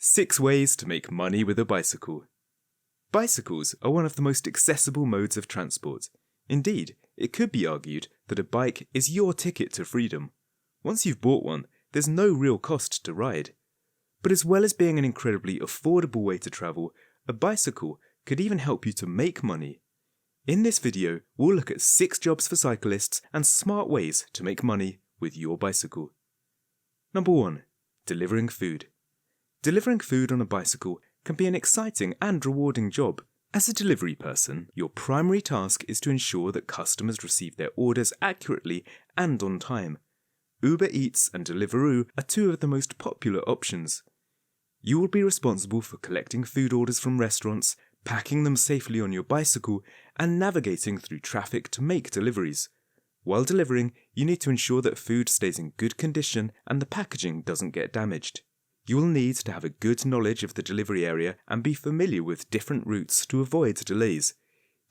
6 ways to make money with a bicycle. Bicycles are one of the most accessible modes of transport. Indeed, it could be argued that a bike is your ticket to freedom. Once you've bought one, there's no real cost to ride. But as well as being an incredibly affordable way to travel, a bicycle could even help you to make money. In this video, we'll look at 6 jobs for cyclists and smart ways to make money with your bicycle. Number 1. Delivering food. Delivering food on a bicycle can be an exciting and rewarding job. As a delivery person, your primary task is to ensure that customers receive their orders accurately and on time. UberEats and Deliveroo are 2 of the most popular options. You will be responsible for collecting food orders from restaurants, packing them safely on your bicycle, and navigating through traffic to make deliveries. While delivering, you need to ensure that food stays in good condition and the packaging doesn't get damaged. You will need to have a good knowledge of the delivery area and be familiar with different routes to avoid delays.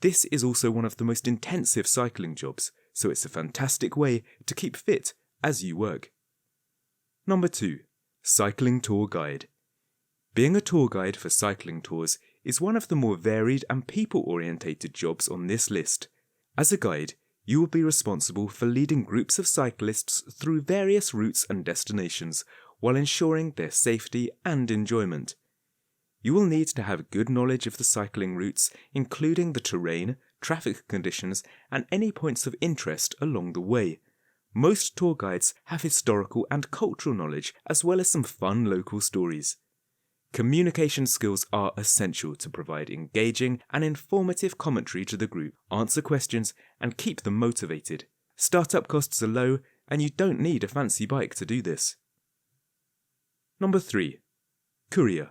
This is also one of the most intensive cycling jobs, so it's a fantastic way to keep fit as you work. Number 2. Cycling tour guide. Being a tour guide for cycling tours is one of the more varied and people-orientated jobs on this list. As a guide, you will be responsible for leading groups of cyclists through various routes and destinations, while ensuring their safety and enjoyment. You will need to have good knowledge of the cycling routes, including the terrain, traffic conditions, and any points of interest along the way. Most tour guides have historical and cultural knowledge, as well as some fun local stories. Communication skills are essential to provide engaging and informative commentary to the group, answer questions, and keep them motivated. Startup costs are low, and you don't need a fancy bike to do this. Number 3. Courier.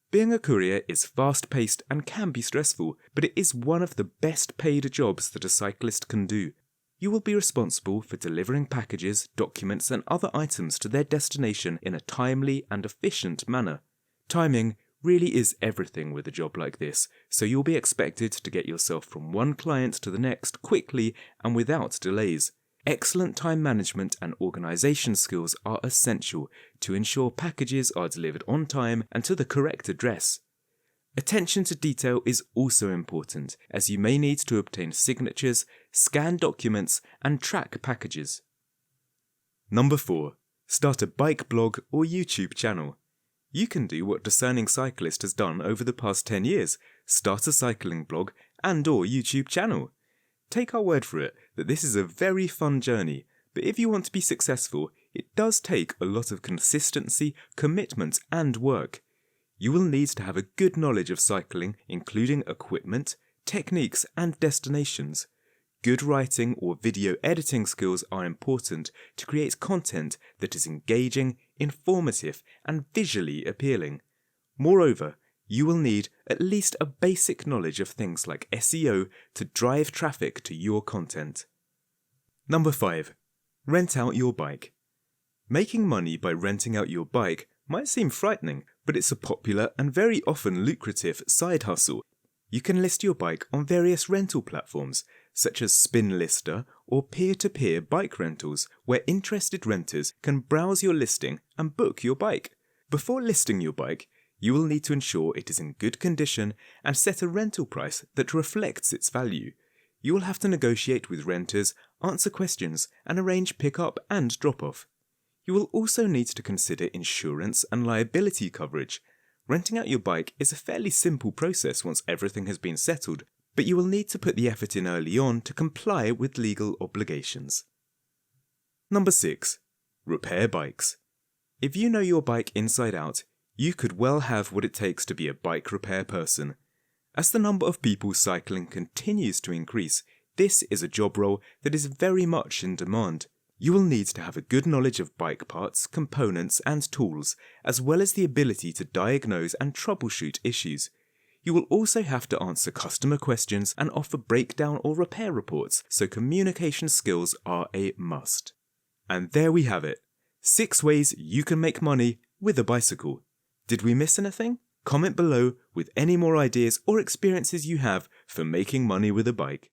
Being a courier is fast-paced and can be stressful, but it is one of the best paid jobs that a cyclist can do. You will be responsible for delivering packages, documents, and other items to their destination in a timely and efficient manner. Timing really is everything with a job like this, so you'll be expected to get yourself from one client to the next quickly and without delays. Excellent time management and organisation skills are essential to ensure packages are delivered on time and to the correct address. Attention to detail is also important, as you may need to obtain signatures, scan documents, and track packages. Number 4. Start a bike blog or YouTube channel. You can do what Discerning Cyclist has done over the past 10 years, start a cycling blog and/or YouTube channel. Take our word for it that this is a very fun journey, but if you want to be successful, it does take a lot of consistency, commitment, and work. You will need to have a good knowledge of cycling, including equipment, techniques, and destinations. Good writing or video editing skills are important to create content that is engaging, informative, and visually appealing. Moreover, you will need at least a basic knowledge of things like SEO to drive traffic to your content. Number 5. Rent out your bike. Making money by renting out your bike might seem frightening, but it's a popular and very often lucrative side hustle. You can list your bike on various rental platforms, such as SpinLister or peer-to-peer bike rentals, where interested renters can browse your listing and book your bike. Before listing your bike, you will need to ensure it is in good condition and set a rental price that reflects its value. You will have to negotiate with renters, answer questions, and arrange pick-up and drop-off. You will also need to consider insurance and liability coverage. Renting out your bike is a fairly simple process once everything has been settled, but you will need to put the effort in early on to comply with legal obligations. Number 6. Repair bikes. If you know your bike inside out, you could well have what it takes to be a bike repair person. As the number of people cycling continues to increase, this is a job role that is very much in demand. You will need to have a good knowledge of bike parts, components, and tools, as well as the ability to diagnose and troubleshoot issues. You will also have to answer customer questions and offer breakdown or repair reports, so communication skills are a must. And there we have it. 6 ways you can make money with a bicycle. Did we miss anything? Comment below with any more ideas or experiences you have for making money with a bike.